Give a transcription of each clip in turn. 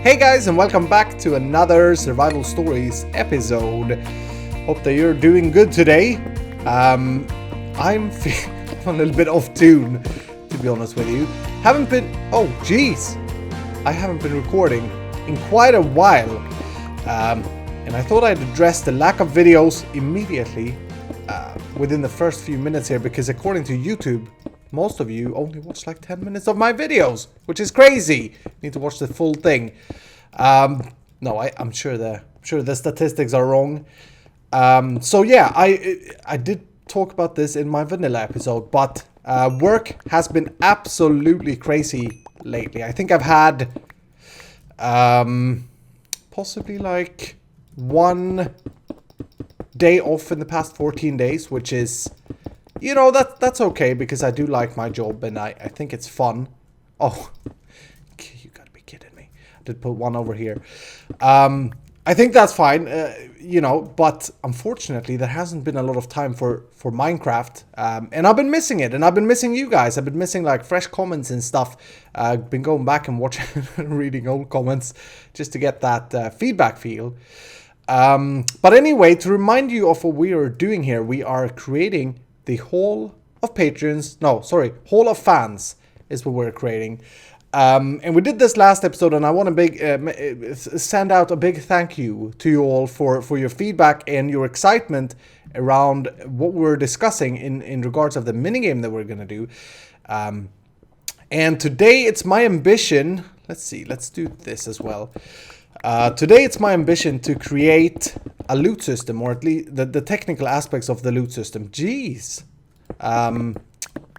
Hey guys, and welcome back to another Survival Stories episode. Hope that you're doing good today. I'm a little bit off tune, to be honest with you. I haven't been recording in quite a while. And I thought I'd address the lack of videos immediately within the first few minutes here, because according to YouTube, most of you only watch like 10 minutes of my videos, which is crazy. You need to watch the full thing. No, I'm sure the statistics are wrong. So yeah, I did talk about this in my vanilla episode, but work has been absolutely crazy lately. I think I've had possibly like 1 day off in the past 14 days, which is, you know, that's okay because I do like my job and I think it's fun. Oh, you gotta be kidding me. I did put one over here. I think that's fine, you know, but unfortunately there hasn't been a lot of time for Minecraft. And I've been missing it, and I've been missing you guys. I've been missing like fresh comments and stuff. I've been going back and watching reading old comments just to get that feedback feel. But anyway, to remind you of what we are doing here, we are creating the Hall of Patrons. No, sorry, Hall of Fans is what we're creating. And we did this last episode, and I want to send out a big thank you to you all for your feedback and your excitement around what we're discussing in regards of the minigame that we're going to do. And today it's my ambition, let's do this as well. Today it's my ambition to create a loot system, or at least the technical aspects of the loot system. Jeez.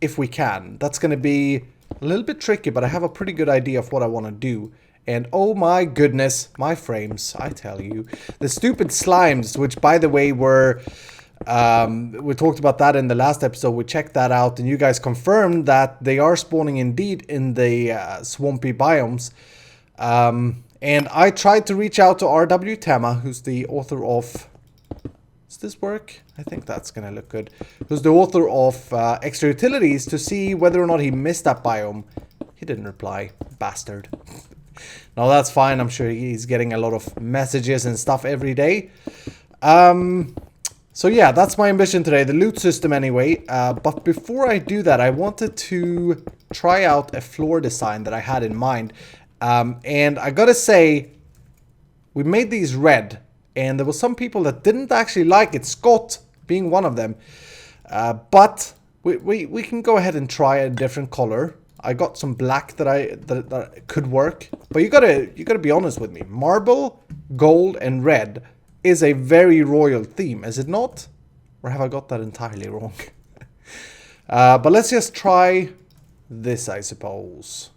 If we can. That's going to be a little bit tricky, but I have a pretty good idea of what I want to do. And oh my goodness, my frames, I tell you. The stupid slimes, which by the way were... we talked about that in the last episode. We checked that out, and you guys confirmed that they are spawning indeed in the swampy biomes. And I tried to reach out to R.W. Tama, who's the author of... Does this work? I think that's going to look good. Who's the author of Extra Utilities, to see whether or not he missed that biome. He didn't reply. Bastard. No, that's fine. I'm sure he's getting a lot of messages and stuff every day. So yeah, that's my ambition today. The loot system anyway. But before I do that, I wanted to try out a floor design that I had in mind. And I gotta say, we made these red, and there were some people that didn't actually like it, Scott being one of them. But we can go ahead and try a different color. I got some black that could work, but you gotta be honest with me. Marble, gold, and red is a very royal theme, is it not? Or have I got that entirely wrong? But let's just try this, I suppose.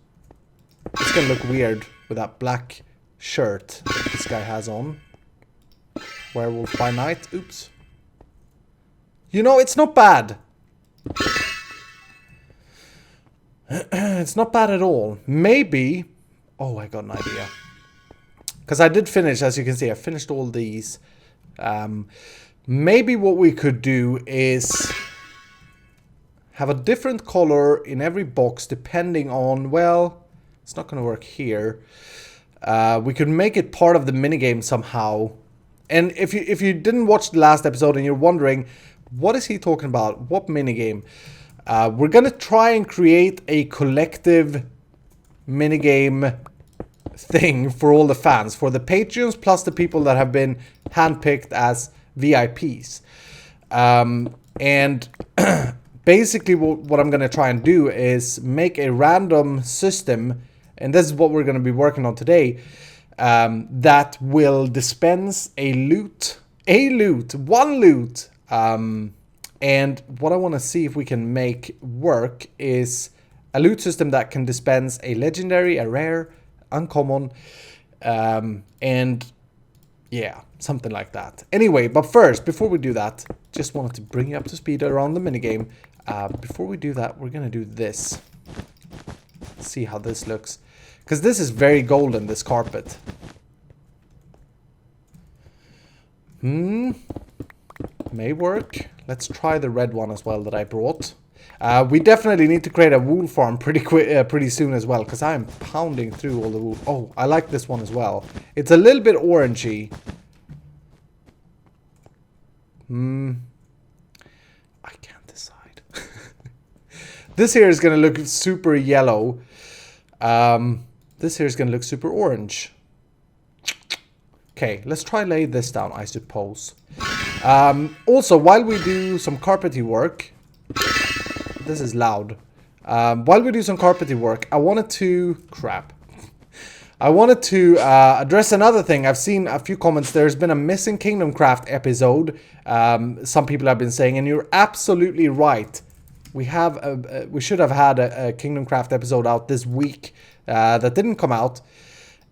It's gonna look weird with that black shirt that this guy has on. Werewolf by night. Oops. You know, it's not bad. It's not bad at all. Maybe... Oh, I got an idea. Because I did finish, as you can see, I finished all these. Maybe what we could do is have a different color in every box depending on, well... It's not going to work here. We could make it part of the minigame somehow. And if you didn't watch the last episode and you're wondering, what is he talking about? What minigame? We're going to try and create a collective minigame thing for all the fans. For the Patreons, plus the people that have been handpicked as VIPs. And... Basically, what I'm going to try and do is make a random system, and this is what we're going to be working on today, that will dispense one loot. And what I want to see if we can make work is a loot system that can dispense a legendary, a rare, uncommon, and yeah, something like that. Anyway, but first, before we do that, just wanted to bring you up to speed around the minigame. Before we do that, we're going to do this. See how this looks. Because this is very golden, this carpet. May work. Let's try the red one as well that I brought. We definitely need to create a wool farm pretty soon as well, because I'm pounding through all the wool. Oh, I like this one as well. It's a little bit orangey. I can't decide. This here is going to look super yellow. This here is going to look super orange. Okay, let's try lay this down, I suppose. Also, while we do some carpety work... This is loud. While we do some carpety work, I wanted to... Crap. I wanted to address another thing. I've seen a few comments. There's been a missing KingdomCraft episode. Some people have been saying, and you're absolutely right. We should have had a KingdomCraft episode out this week that didn't come out.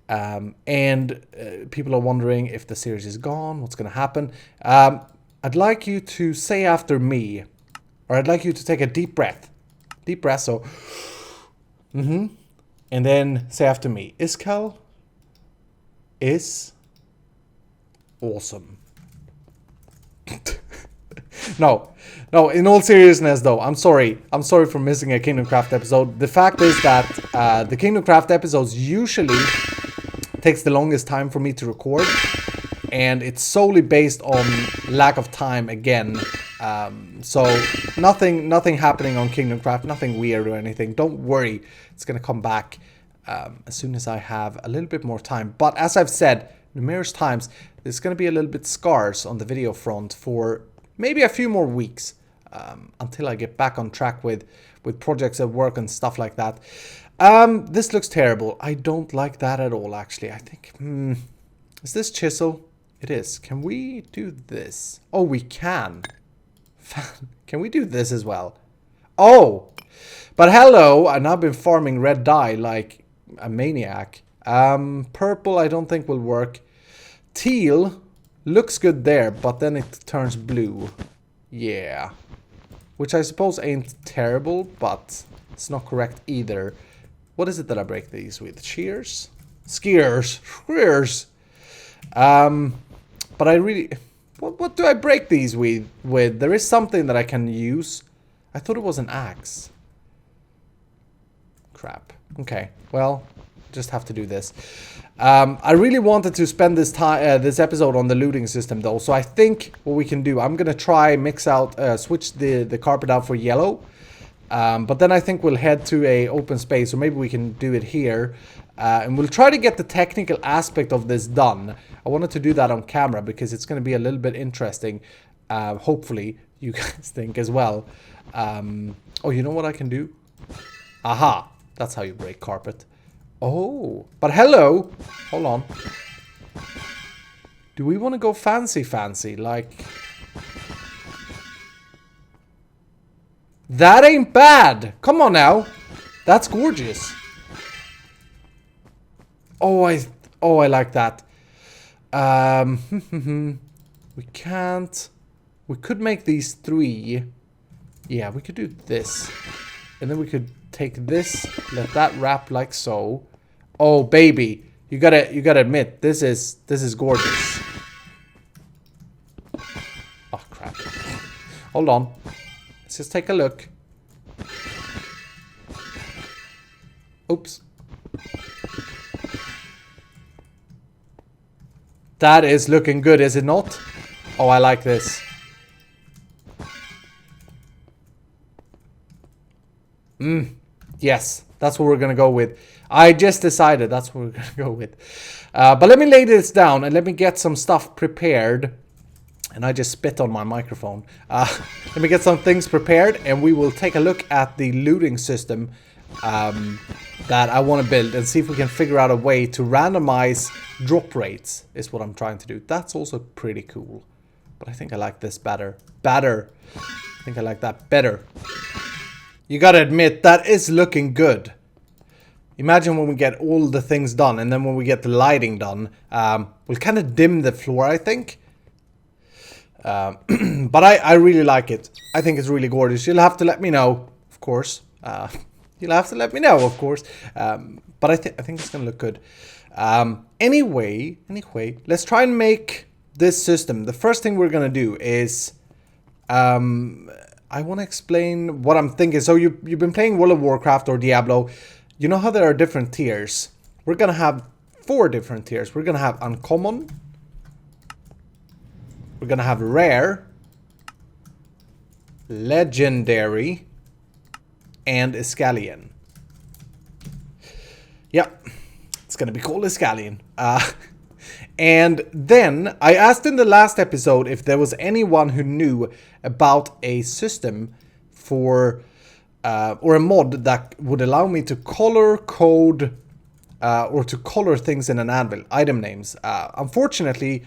And people are wondering if the series is gone, what's going to happen. I'd like you to say after me, or I'd like you to take a deep breath. Deep breath, so... And then say after me, Iskall is awesome. No, in all seriousness though, I'm sorry for missing a KingdomCraft episode. The fact is that the KingdomCraft episodes usually takes the longest time for me to record, and it's solely based on lack of time again. So nothing happening on KingdomCraft, nothing weird or anything. Don't worry, it's gonna come back as soon as I have a little bit more time. But as I've said numerous times, there's gonna be a little bit scarce on the video front for maybe a few more weeks until I get back on track with projects at work and stuff like that. This looks terrible. I don't like that at all, actually. I think, is this Chisel? It is. Can we do this? Oh, we can. Can we do this as well? Oh, but hello, and I've been farming red dye like a maniac. Purple I don't think will work. Teal looks good there, but then it turns blue. Yeah. Which I suppose ain't terrible, but it's not correct either. What is it that I break these with? Shears? Shears. But I really... What do I break these with? There is something that I can use. I thought it was an axe. Crap. Okay, well, just have to do this. I really wanted to spend this episode on the looting system though, so I think what we can do, I'm gonna try switch the carpet out for yellow, but then I think we'll head to a open space, or maybe we can do it here, and we'll try to get the technical aspect of this done. I wanted to do that on camera because it's going to be a little bit interesting. Hopefully you guys think as well. Oh, you know what I can do? Aha, that's how you break carpet. Oh, but hello. Hold on. Do we want to go fancy? Like... That ain't bad. Come on now. That's gorgeous. Oh, I like that. We can't. We could make these 3. Yeah, we could do this. And then we could take this, let that wrap like so. Oh, baby. You gotta admit, this is gorgeous. Oh, crap. Hold on. Let's just take a look. Oops. That is looking good, is it not? Oh, I like this. Yes, that's what we're gonna go with. I just decided that's what we're gonna go with. But let me lay this down and let me get some stuff prepared. And I just spit on my microphone. Let me get some things prepared and we will take a look at the looting system that I want to build and see if we can figure out a way to randomize drop rates is what I'm trying to do. That's also pretty cool. But I think I like this better. I think I like that better. You gotta admit, that is looking good. Imagine when we get all the things done and then when we get the lighting done, we'll kind of dim the floor, I think. But I really like it. I think it's really gorgeous. You'll have to let me know, of course. You'll have to let me know, of course. But I think it's gonna look good. Anyway, let's try and make this system. The first thing we're gonna do is I want to explain what I'm thinking. So you've been playing World of Warcraft or Diablo. You know how there are different tiers? We're going to have 4 different tiers. We're going to have uncommon. We're going to have rare, legendary, and Iskall. Yeah, it's going to be called Iskall. And then I asked in the last episode if there was anyone who knew about a system for or a mod that would allow me to color code or to color things in an anvil, item names. Unfortunately,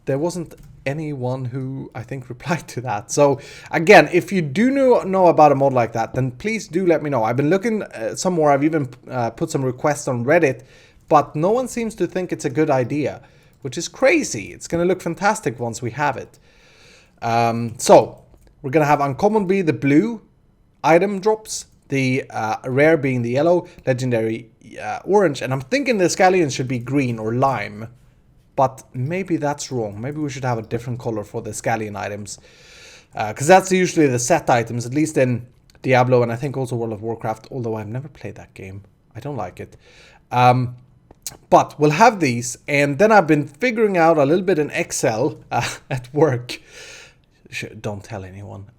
there wasn't anyone who I think replied to that. So again, if you do know about a mod like that, then please do let me know. I've been looking some more. I've even put some requests on Reddit, but no one seems to think it's a good idea, which is crazy. It's going to look fantastic once we have it. So we're going to have uncommon be the blue item drops, the rare being the yellow, legendary orange, and I'm thinking the Iskall should be green or lime, but maybe that's wrong. Maybe we should have a different color for the Iskall items, because that's usually the set items, at least in Diablo and I think also World of Warcraft, although I've never played that game. I don't like it. But we'll have these, and then I've been figuring out a little bit in Excel at work. Don't tell anyone.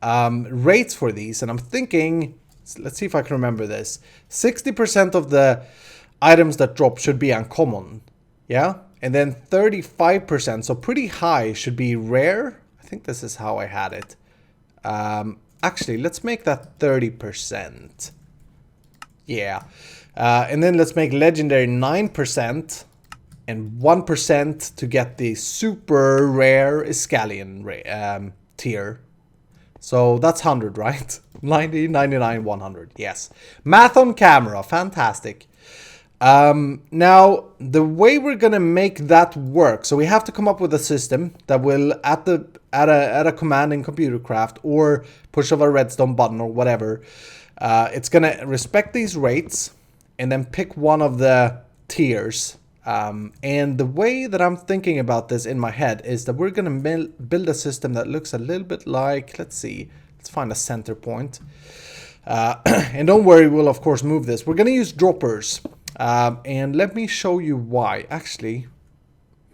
Rates for these, and I'm thinking, let's see if I can remember this. 60% of the items that drop should be uncommon, yeah? And then 35%, so pretty high, should be rare. I think this is how I had it. Actually, let's make that 30%. Yeah. And then let's make legendary 9% and 1% to get the super rare Iskall tier. So that's 100, right? 90, 99, 100. Yes. Math on camera. Fantastic. Now, the way we're going to make that work, so we have to come up with a system that will, at a command in ComputerCraft or push of a redstone button or whatever, it's going to respect these rates and then pick one of the tiers. And the way that I'm thinking about this in my head is that we're going to build a system that looks a little bit like, let's see, let's find a center point. And don't worry, we'll of course move this. We're going to use droppers. And let me show you why. Actually,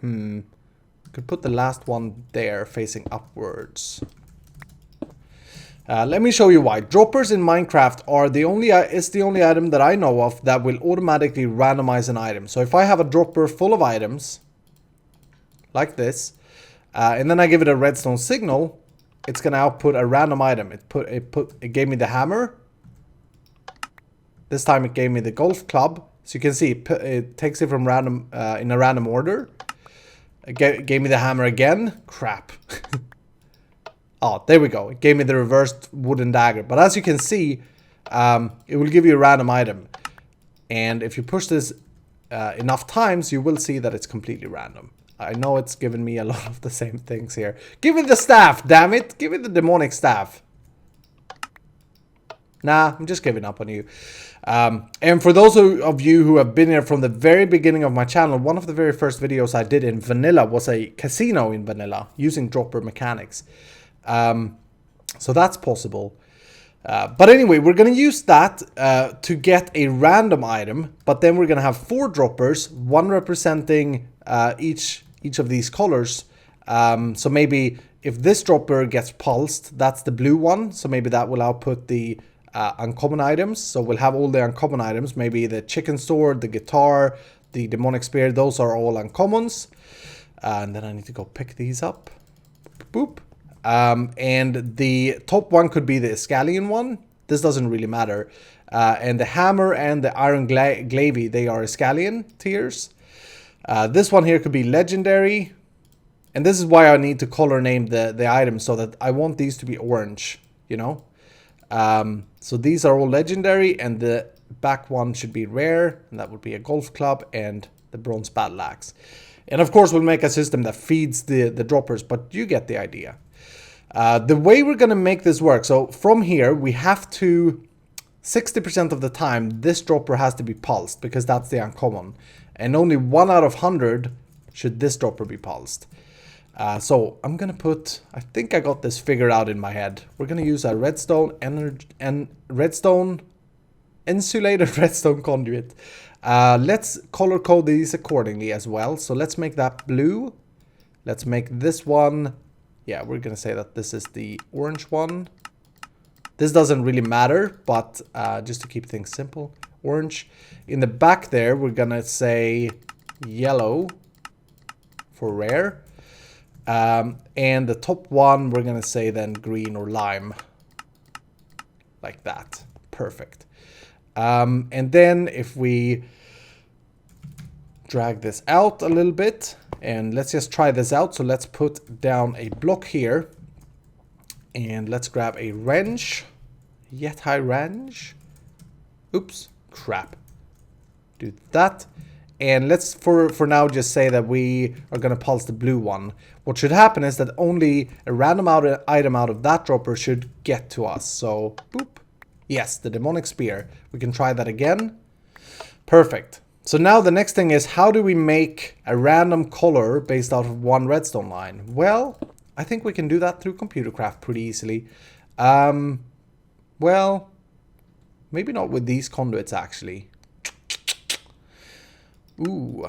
could put the last one there facing upwards. Let me show you why. Droppers in Minecraft are the only item that I know of that will automatically randomize an item. So if I have a dropper full of items, like this, and then I give it a redstone signal, it's gonna output a random item. It gave me the hammer. This time it gave me the golf club. So you can see it takes it from random in a random order. It gave me the hammer again. Crap. Oh, there we go. It gave me the reversed wooden dagger. But as you can see, it will give you a random item. And if you push this enough times, you will see that it's completely random. I know it's given me a lot of the same things here. Give me the staff, damn it. Give me the demonic staff. Nah, I'm just giving up on you. And for those of you who have been here from the very beginning of my channel, one of the very first videos I did in vanilla was a casino in vanilla using dropper mechanics. So that's possible. But anyway, we're going to use that to get a random item, but then we're going to have 4 droppers, one representing each of these colors. So maybe if this dropper gets pulsed, that's the blue one. So maybe that will output the uncommon items. So we'll have all the uncommon items, maybe the chicken sword, the guitar, the demonic spear. Those are all uncommons. And then I need to go pick these up. Boop. And the top one could be the Iskall one. This doesn't really matter. And the hammer and the iron glavy, they are Iskall tiers. This one here could be legendary. And this is why I need to color name the items, so that I want these to be orange, you know. So these are all legendary, and the back one should be rare, and that would be a golf club and the bronze battle axe. And of course we'll make a system that feeds the droppers, but you get the idea. The way we're going to make this work, so from here we have to, 60% of the time this dropper has to be pulsed, because that's the uncommon, and only 1 out of 100 should this dropper be pulsed. So I'm gonna put, I think I got this figured out in my head. We're gonna use a redstone redstone insulated redstone conduit. Let's color code these accordingly as well. So let's make that blue. Let's make this one, yeah, we're gonna say that this is the orange one. This doesn't really matter, but just to keep things simple, orange. In the back there, we're gonna say yellow for rare. And the top one, we're gonna say then green or lime. Like that. Perfect. And then if we drag this out a little bit, and let's just try this out. So let's put down a block here. And let's grab a wrench. Yet high wrench. Oops. Crap. Do that. And let's for now just say that we are going to pulse the blue one. What should happen is that only a random item out of that dropper should get to us. So, boop. Yes, the demonic spear. We can try that again. Perfect. So now the next thing is, how do we make a random color based out of one redstone line? Well, I think we can do that through ComputerCraft pretty easily. Well, maybe not with these conduits actually. Ooh.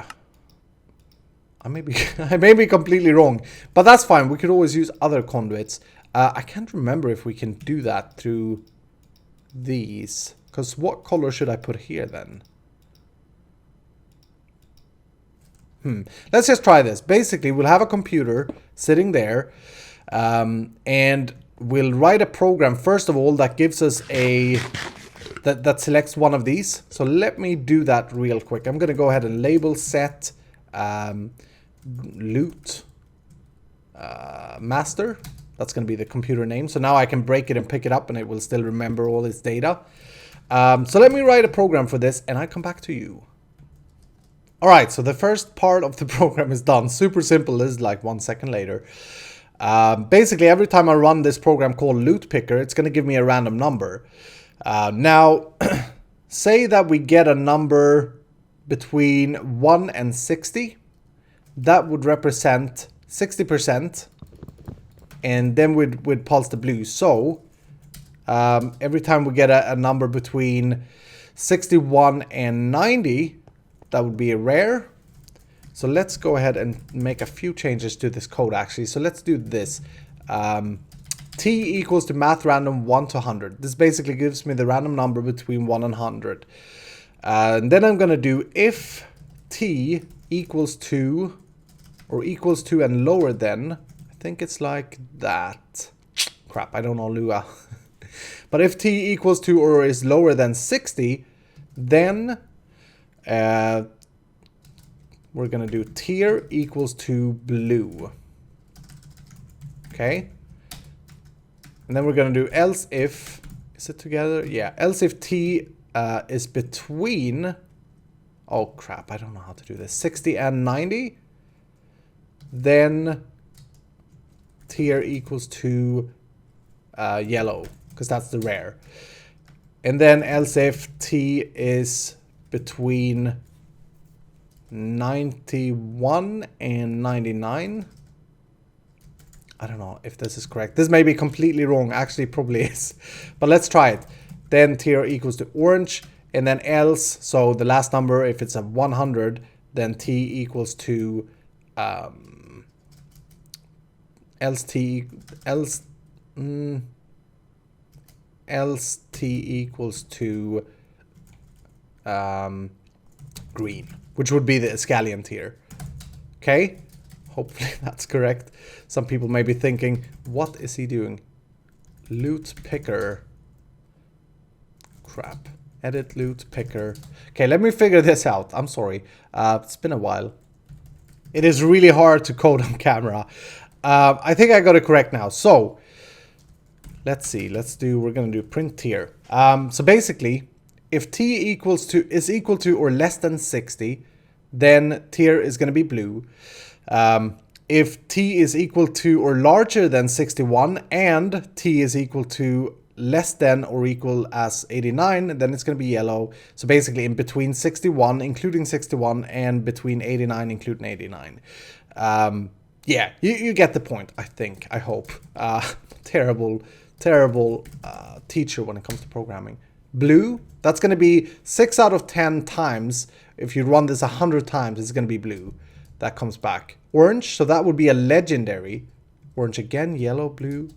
I may be completely wrong, but that's fine. We could always use other conduits. I can't remember if we can do that through these. Because what color should I put here then? Let's just try this. Basically, we'll have a computer sitting there, and we'll write a program first of all that gives us a that selects one of these. So let me do that real quick. I'm gonna go ahead and label set loot master. That's gonna be the computer name. So now I can break it and pick it up, and it will still remember all its data. So let me write a program for this, and I come back to you. Alright, so the first part of the program is done. Super simple. This is like 1 second later. Basically, every time I run this program called loot picker, it's going to give me a random number. Now, say that we get a number between 1 and 60. That would represent 60%. And then we'd pulse the blue. So, every time we get a number between 61 and 90, that would be a rare. So let's go ahead and make a few changes to this code actually. So let's do this. T equals to math random 1 to 100. This basically gives me the random number between 1 and 100. And then I'm going to do if T equals to or equals to and lower than. I think it's like that. Crap, I don't know Lua. But if T equals to or is lower than 60, then we're gonna do tier equals to blue. Okay. And then we're gonna do else if, is it together? Yeah, else if T is between, oh crap, I don't know how to do this, 60 and 90, then tier equals to yellow, because that's the rare. And then else if T is between 91 and 99. I don't know if this is correct. This may be completely wrong. Actually, probably is. But let's try it. Then tier equals to orange. And then else, so the last number, if it's a 100, then T equals to else T equals to green, which would be the Iskall tier. Okay, hopefully that's correct. Some people may be thinking, what is he doing? Loot picker. Crap. Edit loot picker. Okay, let me figure this out. I'm sorry. It's been a while. It is really hard to code on camera. I think I got it correct now. So let's see. We're gonna do print tier. So basically, if T is equal to or less than 60, then tier is going to be blue. If T is equal to or larger than 61 and T is equal to less than or equal as 89, then it's going to be yellow. So basically in between 61, including 61, and between 89, including 89. Yeah, you get the point, I think, I hope. Terrible teacher when it comes to programming. Blue, that's going to be 6 out of 10 times. If you run this 100 times, it's going to be blue. That comes back. Orange, so that would be a legendary. Orange again, yellow, blue.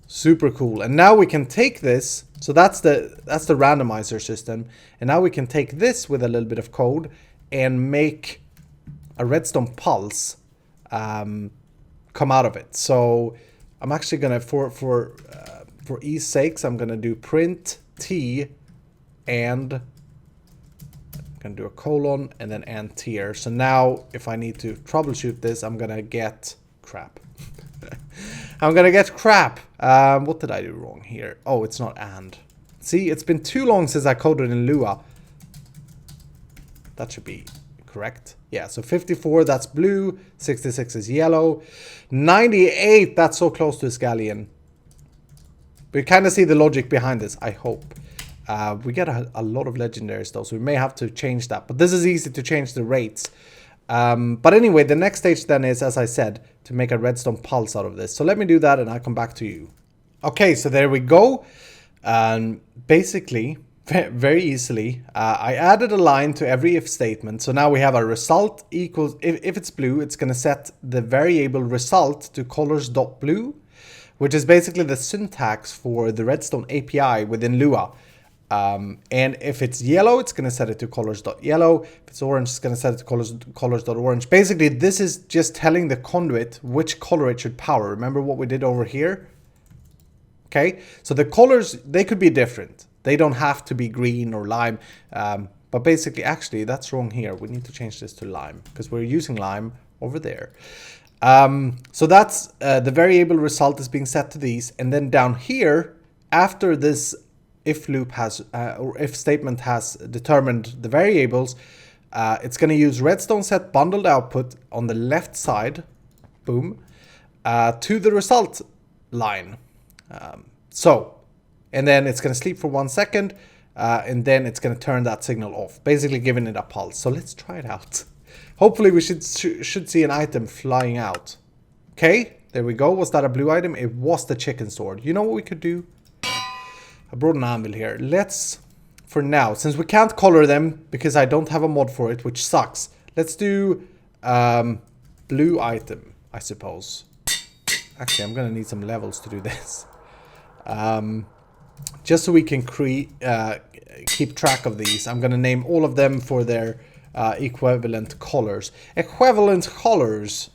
Super cool. And now we can take this. So that's the randomizer system. And now we can take this with a little bit of code and make a redstone pulse come out of it. So I'm actually gonna for ease sakes, I'm gonna do print t and I'm gonna do a colon and then and tier. So now if I need to troubleshoot this, I'm gonna get crap. I'm gonna get crap. What did I do wrong here? Oh, it's not and. See, it's been too long since I coded in Lua. That should be correct. Yeah, so 54, that's blue. 66 is yellow. 98, that's so close to Iskallian. We kind of see the logic behind this, I hope. We get a lot of legendaries though, so we may have to change that. But this is easy to change the rates. But anyway, the next stage then is, as I said, to make a redstone pulse out of this. So let me do that and I'll come back to you. Okay, so there we go. Basically, very easily, I added a line to every if statement. So now we have a result equals, if it's blue, it's going to set the variable result to colors.blue, which is basically the syntax for the Redstone API within Lua. And if it's yellow, it's going to set it to colors.yellow. If it's orange, it's going to set it to colors.orange. Basically, this is just telling the conduit which color it should power. Remember what we did over here? Okay, so the colors, they could be different. They don't have to be green or lime. But basically, actually, that's wrong here. We need to change this to lime because we're using lime over there. So that's the variable result is being set to these. And then down here, after this if loop has, or if statement has determined the variables, it's going to use redstone set bundled output on the left side, boom, to the result line. And then it's going to sleep for 1 second, and then it's going to turn that signal off, basically giving it a pulse. So let's try it out. Hopefully we should see an item flying out. Okay, there we go. Was that a blue item? It was the chicken sword. You know what we could do? I brought an anvil here. Let's, for now, since we can't color them because I don't have a mod for it, which sucks, let's do blue item, I suppose. Actually, I'm going to need some levels to do this. Just so we can keep track of these, I'm going to name all of them for their equivalent colors. Equivalent colors.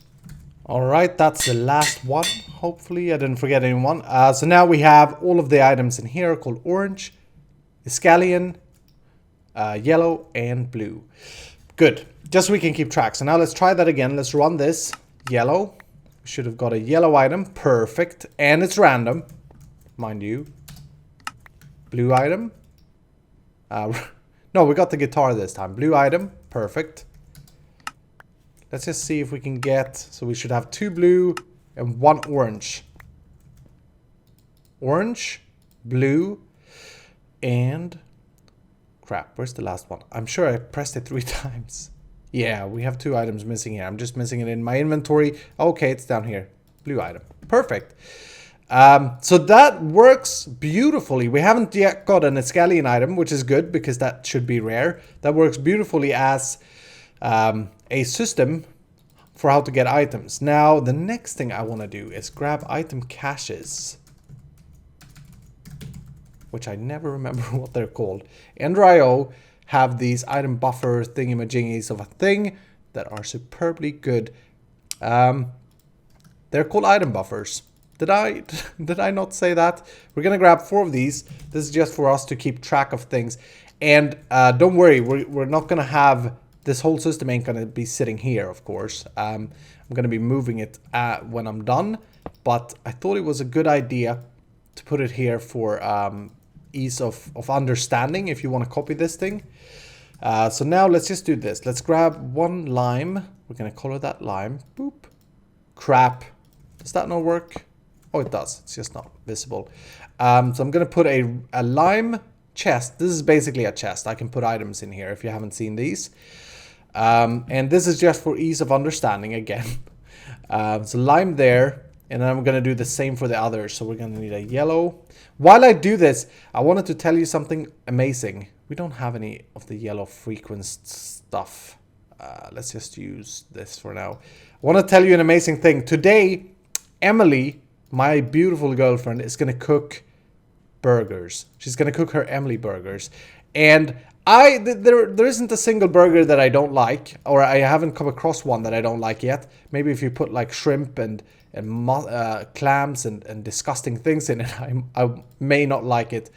Alright, that's the last one. Hopefully I didn't forget anyone. So now we have all of the items in here called orange, Iskallian, yellow, and blue. Good. Just so we can keep track. So now let's try that again. Let's run this. Yellow. We should have got a yellow item. Perfect. And it's random, mind you. Blue item. No, we got the guitar this time. Blue item. Perfect. Let's just see if we can get... So we should have 2 blue and 1 orange. Orange, blue, and... Crap, where's the last one? I'm sure I pressed it 3 times. Yeah, we have 2 items missing here. I'm just missing it in my inventory. Okay, it's down here. Blue item. Perfect. So that works beautifully. We haven't yet got an Iskallian item, which is good because that should be rare. That works beautifully as a system for how to get items. Now, the next thing I want to do is grab item caches, which I never remember what they're called. Ender.io have these item buffer thingy-majingies of a thing that are superbly good. They're called item buffers. Did I not say that? We're gonna grab 4 of these. This is just for us to keep track of things. And don't worry, we're not gonna have, this whole system ain't gonna be sitting here, of course. I'm gonna be moving it when I'm done. But I thought it was a good idea to put it here for ease of understanding if you want to copy this thing. So now let's just do this. Let's grab 1 lime. We're gonna color that lime. Boop. Crap. Does that not work? Oh, it does. It's just not visible. So I'm going to put a lime chest. This is basically a chest. I can put items in here if you haven't seen these. And this is just for ease of understanding again. So lime there, and then I'm going to do the same for the others. So we're going to need a yellow. While I do this, I wanted to tell you something amazing. We don't have any of the yellow frequenced stuff. Let's just use this for now. I want to tell you an amazing thing. Today, Emily, my beautiful girlfriend, is going to cook burgers. She's going to cook her Emily burgers. And there isn't a single burger that I don't like, or I haven't come across one that I don't like yet. Maybe if you put like shrimp and clams and disgusting things in it, I may not like it.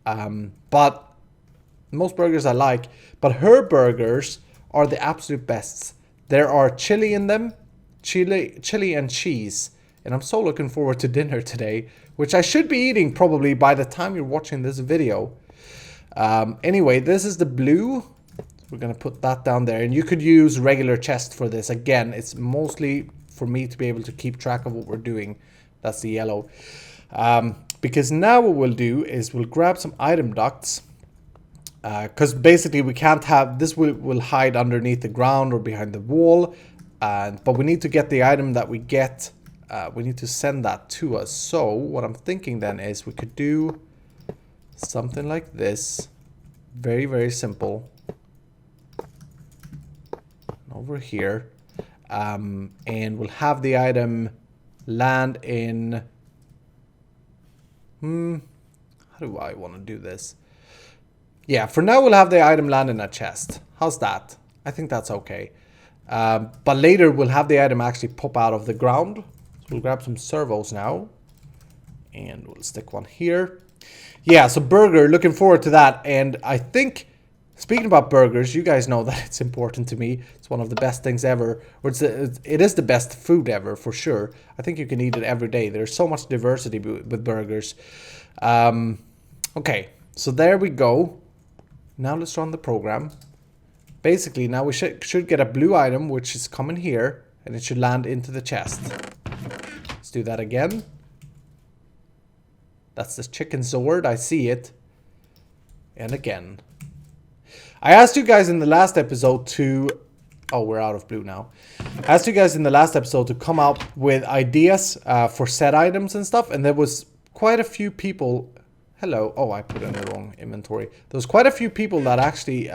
But most burgers I like. But her burgers are the absolute best. There are chili in them, chili and cheese. And I'm so looking forward to dinner today, which I should be eating probably by the time you're watching this video. Anyway, this is the blue. We're going to put that down there. And you could use regular chest for this. Again, it's mostly for me to be able to keep track of what we're doing. That's the yellow. Because now what we'll do is we'll grab some item ducts. Because basically we can't have... This will hide underneath the ground or behind the wall. But we need to get the item that we get. We need to send that to us. So what I'm thinking then is we could do something like this. Very, very simple. Over here. And we'll have the item land in... How do I want to do this? Yeah, for now we'll have the item land in a chest. How's that? I think that's okay. But later we'll have the item actually pop out of the ground. So we'll grab some servos now. And we'll stick one here. Yeah, so burger, looking forward to that. And I think, speaking about burgers, you guys know that it's important to me. It's one of the best things ever. Or it is the best food ever, for sure. I think you can eat it every day. There's so much diversity with burgers. Okay, so there we go. Now let's run the program. Basically, now we should get a blue item, which is coming here. And it should land into the chest. Let's do that again. That's the chicken sword. I see it. And again. I asked you guys in the last episode to... Oh, we're out of blue now. I asked you guys in the last episode to come up with ideas for set items and stuff. And there was quite a few people... Hello. Oh, I put in the wrong inventory. There was quite a few people that actually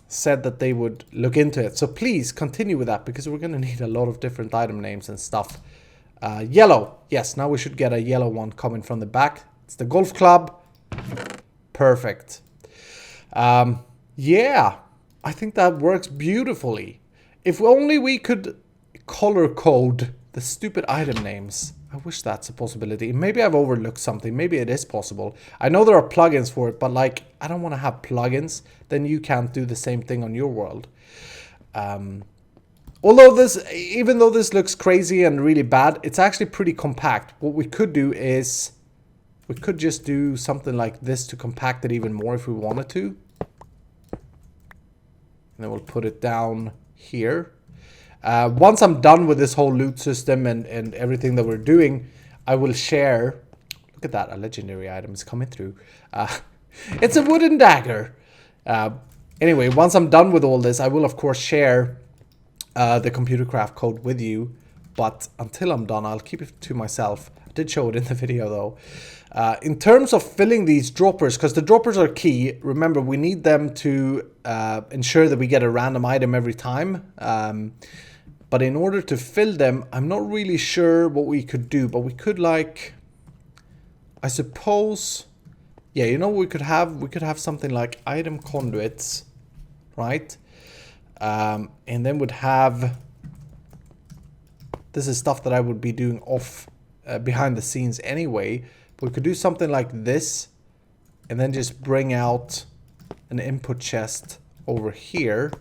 said that they would look into it. So please continue with that, because we're going to need a lot of different item names and stuff. Yellow. Yes, now we should get a yellow one coming from the back. It's the golf club. Perfect. Yeah, I think that works beautifully. If only we could color code the stupid item names. I wish that's a possibility. Maybe I've overlooked something. Maybe it is possible. I know there are plugins for it, but like, I don't want to have plugins. Then you can't do the same thing on your world. Although this, even though this looks crazy and really bad, it's actually pretty compact. What we could do is, we could just do something like this to compact it even more if we wanted to. And then we'll put it down here. Once I'm done with this whole loot system and everything that we're doing, I will share. Look at that, a legendary item is coming through. It's a wooden dagger. Anyway, once I'm done with all this, I will of course share the ComputerCraft code with you. But until I'm done, I'll keep it to myself. I did show it in the video though. In terms of filling these droppers, because the droppers are key, remember we need them to ensure that we get a random item every time. But in order to fill them, I'm not really sure what we could do, but we could like, I suppose, yeah, you know, we could have something like item conduits, right? And then would have, this is stuff that I would be doing off behind the scenes anyway. But we could do something like this and then just bring out an input chest over here.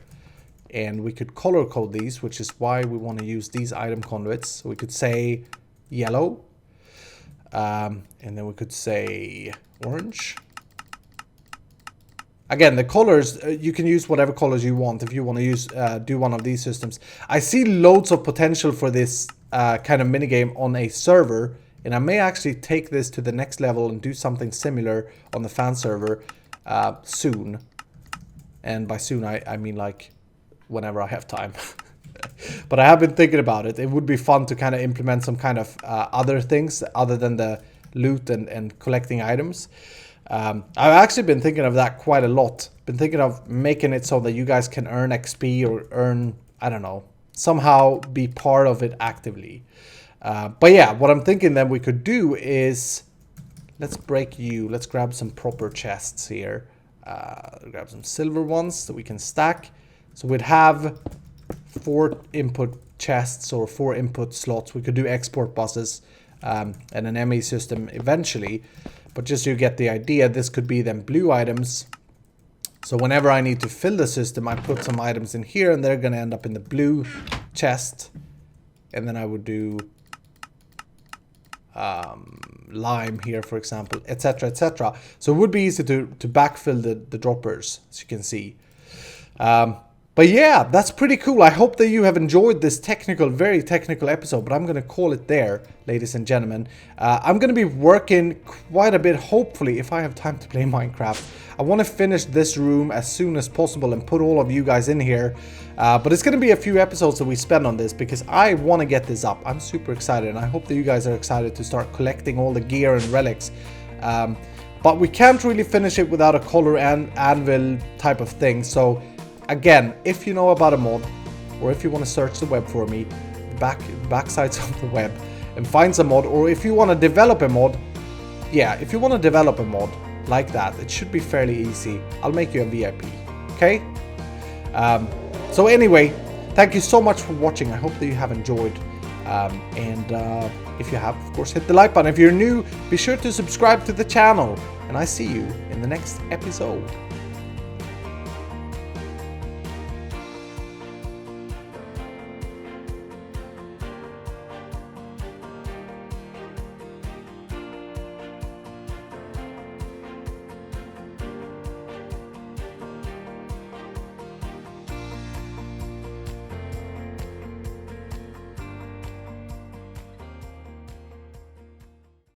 And we could color code these, which is why we want to use these item conduits. So we could say yellow. And then we could say orange. Again, the colors, you can use whatever colors you want if you want to use do one of these systems. I see loads of potential for this kind of minigame on a server. And I may actually take this to the next level and do something similar on the fan server soon. And by soon, I mean like whenever I have time. But I have been thinking about it. It would be fun to kind of implement some kind of other things other than the loot and collecting items. I've actually been thinking of that quite a lot. Been thinking of making it so that you guys can earn XP or earn, I don't know, somehow be part of it actively. But yeah, what I'm thinking then we could do is, let's grab some proper chests here. Grab some silver ones that we can stack. So we'd have 4 input chests or 4 input slots. We could do export buses and an ME system eventually. But just so you get the idea, this could be then blue items. So whenever I need to fill the system, I put some items in here and they're going to end up in the blue chest. And then I would do lime here, for example, etc, etc. So it would be easy to backfill the droppers, as you can see. But yeah, that's pretty cool. I hope that you have enjoyed this very technical episode, but I'm going to call it there, ladies and gentlemen. I'm going to be working quite a bit, hopefully, if I have time to play Minecraft. I want to finish this room as soon as possible and put all of you guys in here. But it's going to be a few episodes that we spend on this because I want to get this up. I'm super excited, and I hope that you guys are excited to start collecting all the gear and relics. But we can't really finish it without a color and anvil type of thing. So again, if you know about a mod, or if you want to search the web for me, backsides of the web, and find some mod, or if you want to develop a mod, yeah, if you want to develop a mod like that, it should be fairly easy. I'll make you a VIP, okay? So anyway, thank you so much for watching. I hope that you have enjoyed. If you have, of course, hit the like button. If you're new, be sure to subscribe to the channel. And I see you in the next episode.